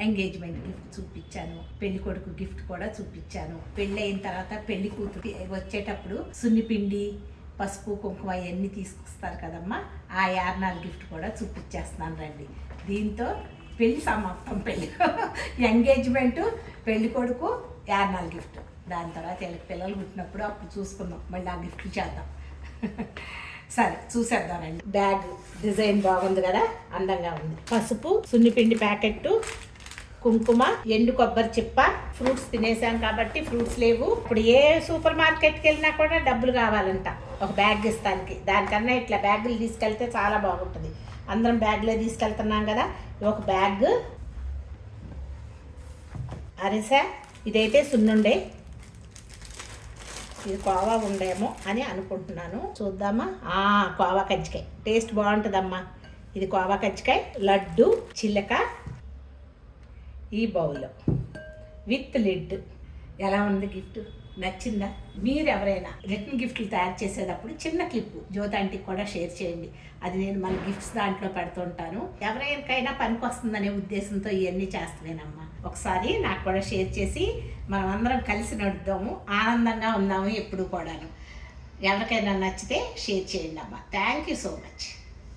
Engagement gift చూపించాను, పెళ్లి కొడుకు గిఫ్ట్ కూడా చూపించాను. పెళ్ళి అయిన తర్వాత పెళ్లి కూతురు వచ్చేటప్పుడు సున్నిపిండి, పసుపు, కుంకుమ ఇవన్నీ తీసుకొస్తారు కదమ్మా, ఆ యార్నాల్ గిఫ్ట్ కూడా చూపించేస్తున్నాను రండి. దీంతో పెళ్లి సమాప్తం. పెళ్ళి ఎంగేజ్మెంట్, పెళ్లి కొడుకు, యార్నాల్ గిఫ్ట్. దాని తర్వాత వీళ్ళకి పిల్లలు పుట్టినప్పుడు అప్పుడు చూసుకుందాం, మళ్ళీ ఆ గిఫ్ట్ చేద్దాం. సరే చూసేద్దామండి. బ్యాగ్ డిజైన్ బాగుంది కదా, అందంగా ఉంది. పసుపు, సున్నిపిండి ప్యాకెట్టు, కుంకుమ, ఎండు కొబ్బరి చిప్ప. ఫ్రూట్స్ తినేసాం కాబట్టి ఫ్రూట్స్ లేవు. ఇప్పుడు ఏ సూపర్ మార్కెట్కి వెళ్ళినా కూడా డబ్బులు కావాలంట ఒక బ్యాగ్ ఇస్తానికి. దానికన్నా ఇట్లా బ్యాగులు తీసుకెళ్తే చాలా బాగుంటుంది. అందరం బ్యాగ్లో తీసుకెళ్తున్నాం కదా. ఒక బ్యాగ్, అరిసె, ఇదైతే సున్నుండే, ఇది కోవా ఉండేమో అని అనుకుంటున్నాను, చూద్దామా. కోవా కజ్జికాయ టేస్ట్ బాగుంటుందమ్మా. ఇది కోవా కజ్జికాయ. లడ్డు, చిలక ఈ బౌల్లో విత్ లిడ్. ఎలా ఉంది గిఫ్ట్? నచ్చిందా? మీరు ఎవరైనా రిటర్న్ గిఫ్ట్లు తయారు చేసేటప్పుడు చిన్న క్లిప్ జ్యోతాంటికి కూడా షేర్ చేయండి. అది నేను మన గిఫ్ట్స్ దాంట్లో పెడుతుంటాను. ఎవరికైనా పనికి వస్తుందనే ఉద్దేశంతో ఇవన్నీ చేస్తున్నానమ్మా. ఒకసారి నాకు కూడా షేర్ చేసి మనం అందరం కలిసి నడుద్దాము, ఆనందంగా ఉందాము ఎప్పుడు కూడాను. ఎవరికైనా నచ్చితే షేర్ చేయండి అమ్మా. Thank you so much.